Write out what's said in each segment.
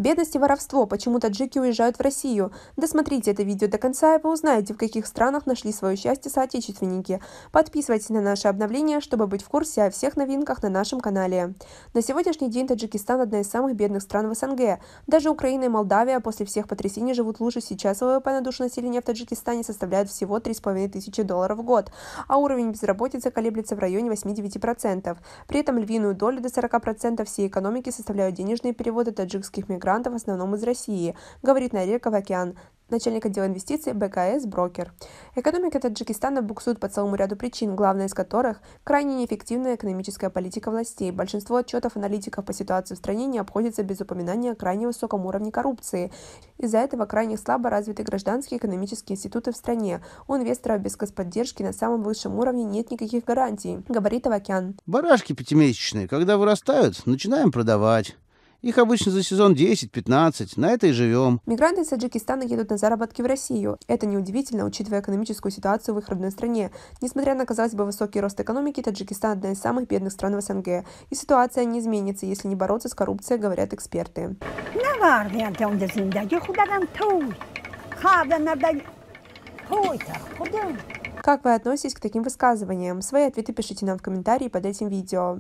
Бедность и воровство. Почему таджики уезжают в Россию? Досмотрите это видео до конца, и вы узнаете, в каких странах нашли свое счастье соотечественники. Подписывайтесь на наши обновления, чтобы быть в курсе о всех новинках на нашем канале. На сегодняшний день Таджикистан – одна из самых бедных стран в СНГ. Даже Украина и Молдавия после всех потрясений живут лучше. Сейчас ВВП на душу населения в Таджикистане составляет всего $3500 в год, а уровень безработицы колеблется в районе 8–9%. При этом львиную долю до 40% всей экономики составляют денежные переводы таджикских мигрантов, в основном из России, говорит Нария Кавакян, начальник отдела инвестиций БКС «Брокер». Экономика Таджикистана буксует по целому ряду причин, главная из которых – крайне неэффективная экономическая политика властей. Большинство отчетов аналитиков по ситуации в стране не обходится без упоминания о крайне высоком уровне коррупции. Из-за этого крайне слабо развиты гражданские экономические институты в стране. У инвесторов без господдержки на самом высшем уровне нет никаких гарантий, говорит Авакян. Барашки пятимесячные, когда вырастают, начинаем продавать. Их обычно за сезон 10-15, на это и живем. Мигранты из Таджикистана едут на заработки в Россию. Это неудивительно, учитывая экономическую ситуацию в их родной стране. Несмотря на, казалось бы, высокий рост экономики, Таджикистан – одна из самых бедных стран в СНГ. И ситуация не изменится, если не бороться с коррупцией, говорят эксперты. Как вы относитесь к таким высказываниям? Свои ответы пишите нам в комментарии под этим видео.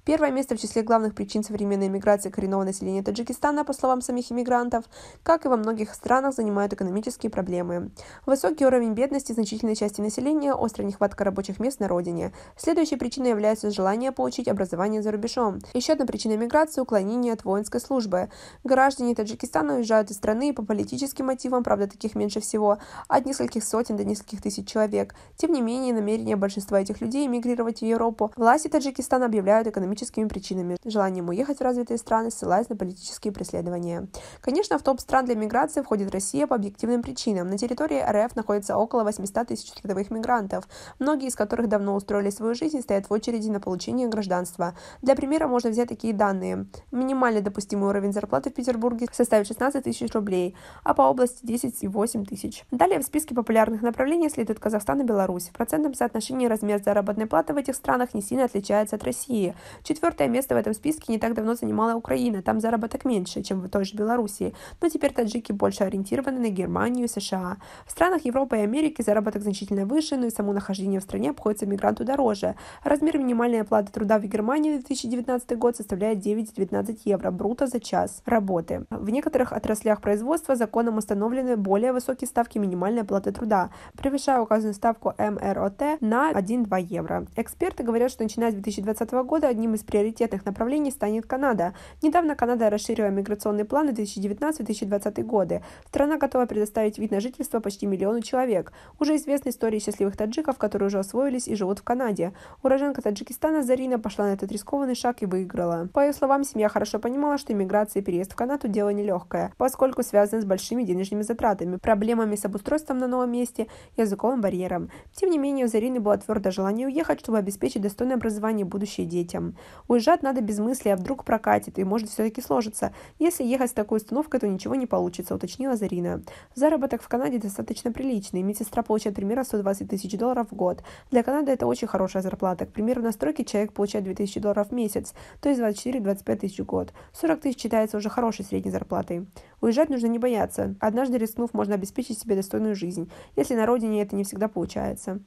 Первое место в числе главных причин современной миграции коренного населения Таджикистана, по словам самих иммигрантов, как и во многих странах, занимают экономические проблемы. Высокий уровень бедности значительной части населения, острая нехватка рабочих мест на родине. Следующей причиной является желание получить образование за рубежом. Еще одна причина миграции – уклонение от воинской службы. Граждане Таджикистана уезжают из страны по политическим мотивам, правда, таких меньше всего, от нескольких сотен до нескольких тысяч человек. Тем не менее, намерение большинства этих людей эмигрировать в Европу власти Таджикистана объявляют экономическими причинами, желанием уехать в развитые страны, ссылаясь на политические преследования. Конечно, в топ стран для миграции входит Россия по объективным причинам. На территории РФ находится около 800 тысяч трудовых мигрантов, многие из которых давно устроили свою жизнь и стоят в очереди на получение гражданства. Для примера можно взять такие данные. Минимальный допустимый уровень зарплаты в Петербурге составит 16 тысяч рублей, а по области 10,8 тысяч. Далее в списке популярных направлений следует Казахстан и Беларусь. В процентном соотношении размер заработной платы в этих странах не сильно отличается от России. Четвертое место в этом списке не так давно занимала Украина, там заработок меньше, чем в той же Белоруссии, но теперь таджики больше ориентированы на Германию и США. В странах Европы и Америки заработок значительно выше, но и само нахождение в стране обходится мигранту дороже. Размер минимальной оплаты труда в Германии на 2019 год составляет 9–19 евро бруто за час работы. В некоторых отраслях производства законом установлены более высокие ставки минимальной оплаты труда, превышая указанную ставку МРОТ на 1–2 евро. Эксперты говорят, что начиная с 2020 года одним из приоритетных направлений станет Канада. Недавно Канада расширила миграционный план на 2019–2020 годы. Страна готова предоставить вид на жительство почти миллиону человек. Уже известны истории счастливых таджиков, которые уже освоились и живут в Канаде. Уроженка Таджикистана Зарина пошла на этот рискованный шаг и выиграла. По ее словам, семья хорошо понимала, что иммиграция и переезд в Канаду – дело нелегкое, поскольку связано с большими денежными затратами, проблемами с обустройством на новом месте, языковым барьером. Тем не менее, у Зарины было твердое желание уехать, чтобы обеспечить достойное образование и будущее детям. Уезжать надо без мысли, а вдруг прокатит, и может все-таки сложится. Если ехать с такой установкой, то ничего не получится, уточнила Зарина. Заработок в Канаде достаточно приличный. Медсестра получает примерно $120 тысяч в год. Для Канады это очень хорошая зарплата. К примеру, на стройке человек получает $2000 в месяц, то есть 24–25 тысяч в год. 40 тысяч считается уже хорошей средней зарплатой. Уезжать нужно не бояться. Однажды рискнув, можно обеспечить себе достойную жизнь, если на родине это не всегда получается.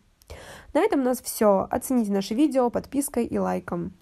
На этом у нас все. Оцените наше видео подпиской и лайком.